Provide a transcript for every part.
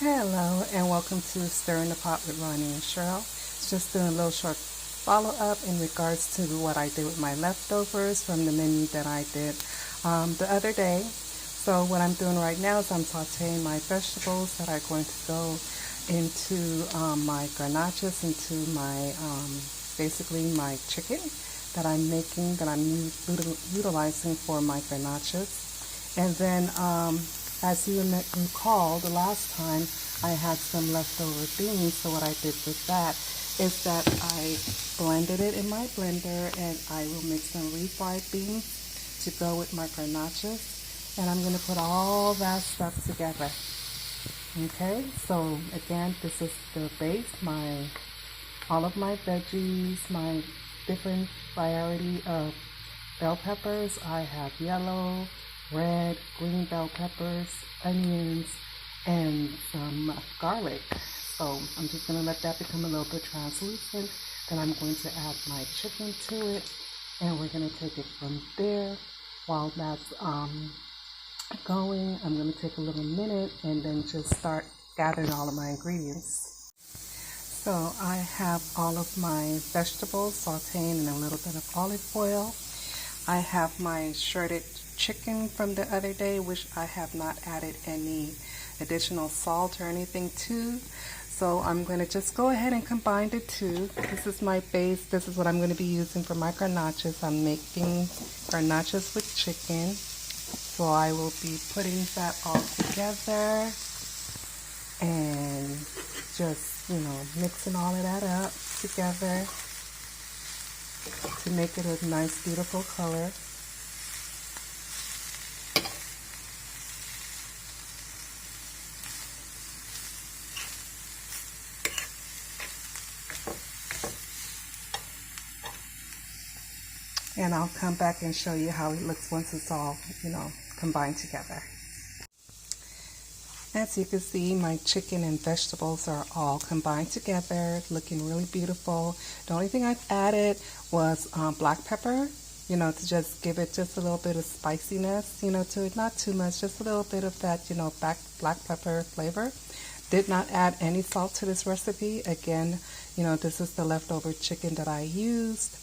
Hello and welcome to Stirring the Pot with Rony and Cheryl. Just doing a little short follow-up in regards to what I did with my leftovers from the menu that I did the other day. So what I'm doing right now is I'm sauteing my vegetables that are going to go into my garnachas, into my basically my chicken that I'm making, that I'm utilizing for my garnachas. And then as you recall, the last time I had some leftover beans, so what I did with that is that I blended it in my blender, and I will mix some refried beans to go with my garnachas, and I'm going to put all that stuff together. Okay, so again, this is the base, all of my veggies, my different variety of bell peppers. I have yellow, red, green bell peppers, onions, and some garlic. So I'm just going to let that become a little bit translucent. Then I'm going to add my chicken to it, and we're going to take it from there. While that's going, I'm going to take a little minute and then just start gathering all of my ingredients. So I have all of my vegetables sauteing in a little bit of olive oil. I have my shredded chicken from the other day, which I have not added any additional salt or anything to. So I'm going to just go ahead and combine the two. This is my base. This is what I'm going to be using for my garnachas. I'm making garnachas with chicken. So I will be putting that all together and just, mixing all of that up together to make it a nice, beautiful color. And I'll come back and show you how it looks once it's all, combined together. As you can see, my chicken and vegetables are all combined together, looking really beautiful. The only thing I've added was black pepper, to just give it just a little bit of spiciness, to it, not too much, just a little bit of that, black pepper flavor. Did not add any salt to this recipe. Again, this is the leftover chicken that I used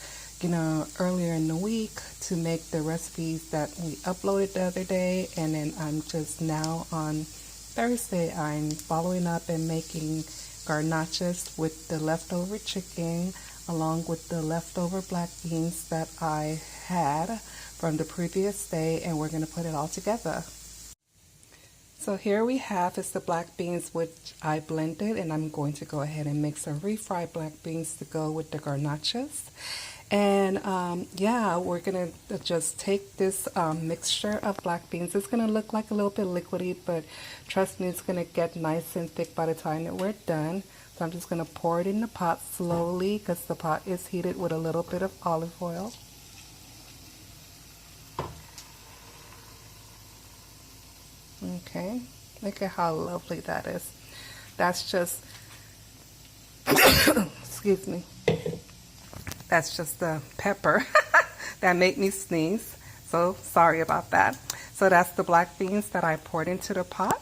earlier in the week to make the recipes that we uploaded the other day, and then I'm just now on Thursday I'm following up and making garnachas with the leftover chicken along with the leftover black beans that I had from the previous day, and we're going to put it all together. So here we have is the black beans which I blended, and I'm going to go ahead and make some refried black beans to go with the garnachas. And we're going to just take this mixture of black beans. It's going to look like a little bit liquidy, but trust me, it's going to get nice and thick by the time that we're done. So I'm just going to pour it in the pot slowly because the pot is heated with a little bit of olive oil. Okay, look at how lovely that is. That's just, excuse me. That's just the pepper that made me sneeze. So sorry about that. So that's the black beans that I poured into the pot.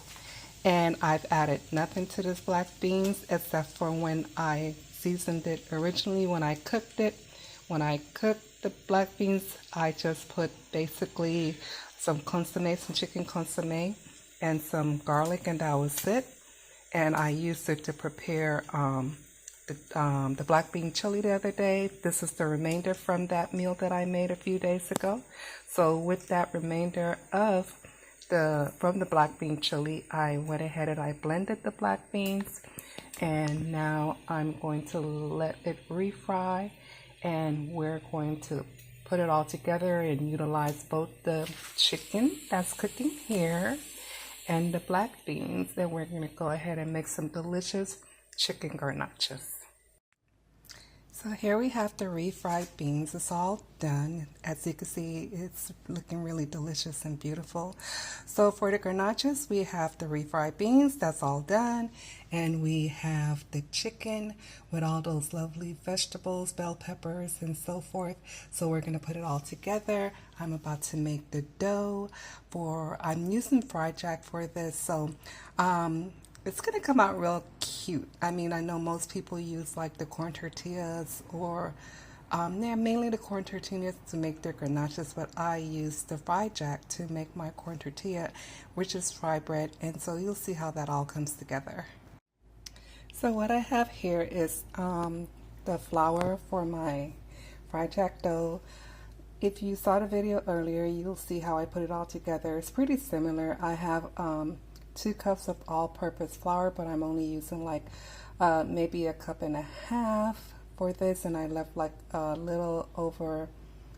And I've added nothing to this black beans except for when I seasoned it originally, when I cooked it. When I cooked the black beans, I just put basically some consomme, some chicken consomme, and some garlic, and that was it. And I used it to prepare the black bean chili the other day. This is the remainder from that meal that I made a few days ago. So with that remainder from the black bean chili, I went ahead and I blended the black beans, and now I'm going to let it refry, and we're going to put it all together and utilize both the chicken that's cooking here and the black beans. Then we're going to go ahead and make some delicious chicken garnachas. So here we have the refried beans. It's all done. As you can see, it's looking really delicious and beautiful. So for the garnachas, we have the refried beans. That's all done. And we have the chicken with all those lovely vegetables, bell peppers, and so forth. So we're going to put it all together. I'm about to make the dough I'm using fried jack for this. So It's gonna come out real cute. I mean, I know most people use like the corn tortillas or yeah, mainly the corn tortillas to make their garnaches, but I use the fried jack to make my corn tortilla, which is fry bread, and so you'll see how that all comes together. So what I have here is the flour for my fried jack dough. If you saw the video earlier, you'll see how I put it all together. It's pretty similar. I have 2 cups of all-purpose flour, but I'm only using like maybe a cup and a half for this, and I left like a little over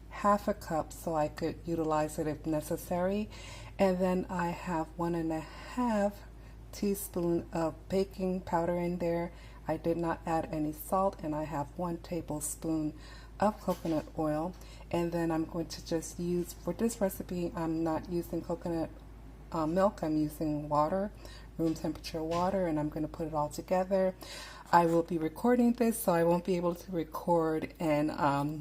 half a cup so I could utilize it if necessary. And then I have 1.5 teaspoons of baking powder in there. I did not add any salt, and I have 1 tablespoon of coconut oil. And then I'm going to just use, for this recipe, I'm not using coconut milk, I'm using water, room temperature water, and I'm going to put it all together. I will be recording this, so I won't be able to record and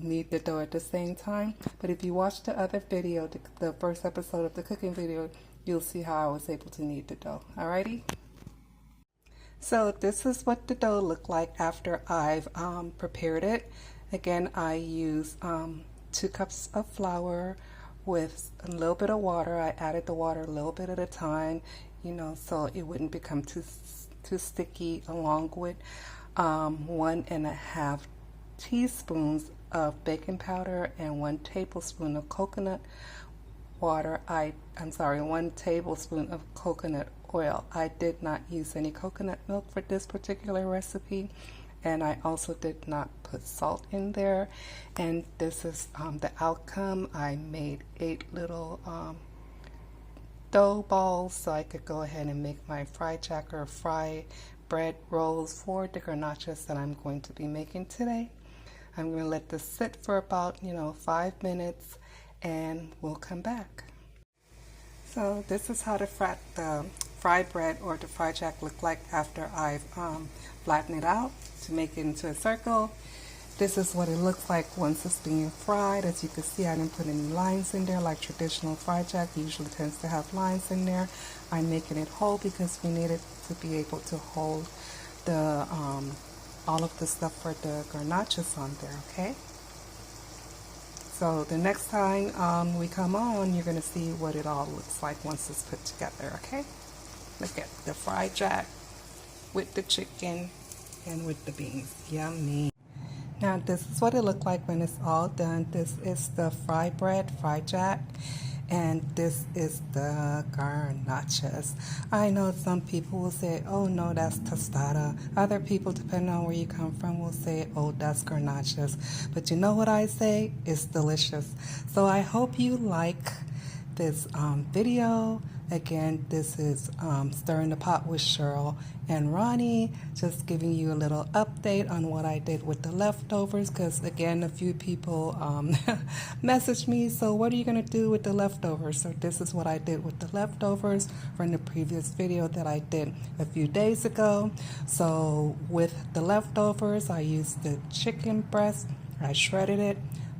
knead the dough at the same time. But if you watch the other video, the first episode of the cooking video, you'll see how I was able to knead the dough. Alrighty? So this is what the dough looked like after I've prepared it. Again, I use 2 cups of flour with a little bit of water. I added the water a little bit at a time, you know, so it wouldn't become too sticky, along with 1.5 teaspoons of baking powder and 1 tablespoon of coconut water. I'm sorry, 1 tablespoon of coconut oil. I did not use any coconut milk for this particular recipe, and I also did not put salt in there. And this is the outcome. I made 8 little dough balls so I could go ahead and make my fried jack or fry bread rolls for the garnachas that I'm going to be making today. I'm going to let this sit for about 5 minutes, and we'll come back. So this is how the fried bread or the fried jack look like after I've flattened it out to make it into a circle. This is what it looks like once it's being fried. As you can see, I didn't put any lines in there like traditional fried jack usually tends to have lines in there. I'm making it whole because we need it to be able to hold the all of the stuff for the garnachas on there, okay? So the next time we come on, you're going to see what it all looks like once it's put together, okay? Look at the fried jack with the chicken and with the beans. Yummy. Now this is what it looked like when it's all done. This is the fried bread, fried jack, and this is the garnachas. I know some people will say, oh no, that's tostada. Other people, depending on where you come from, will say, oh, that's garnachas. But you know what I say? It's delicious. So I hope you like this video. Again, this is Stirring the Pot with Cheryl and Rony, just giving you a little update on what I did with the leftovers, because again, a few people messaged me, so what are you going to do with the leftovers? So this is what I did with the leftovers from the previous video that I did a few days ago. So with the leftovers, I used the chicken breast, I shredded it,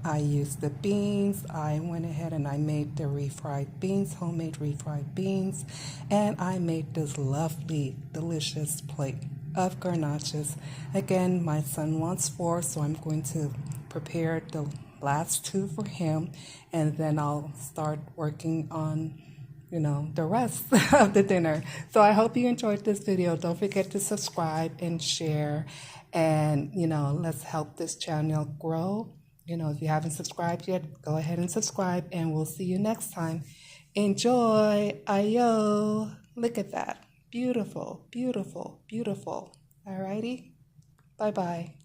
I used the beans. I went ahead and I made the refried beans, homemade refried beans, and I made this lovely, delicious plate of garnachas. Again, my son wants 4, so I'm going to prepare the last 2 for him, and then I'll start working on the rest of the dinner. So I hope you enjoyed this video. Don't forget to subscribe and share, and let's help this channel grow. If you haven't subscribed yet, go ahead and subscribe, and we'll see you next time. Enjoy. Ayo. Look at that. Beautiful, beautiful, beautiful. Alrighty. Bye-bye.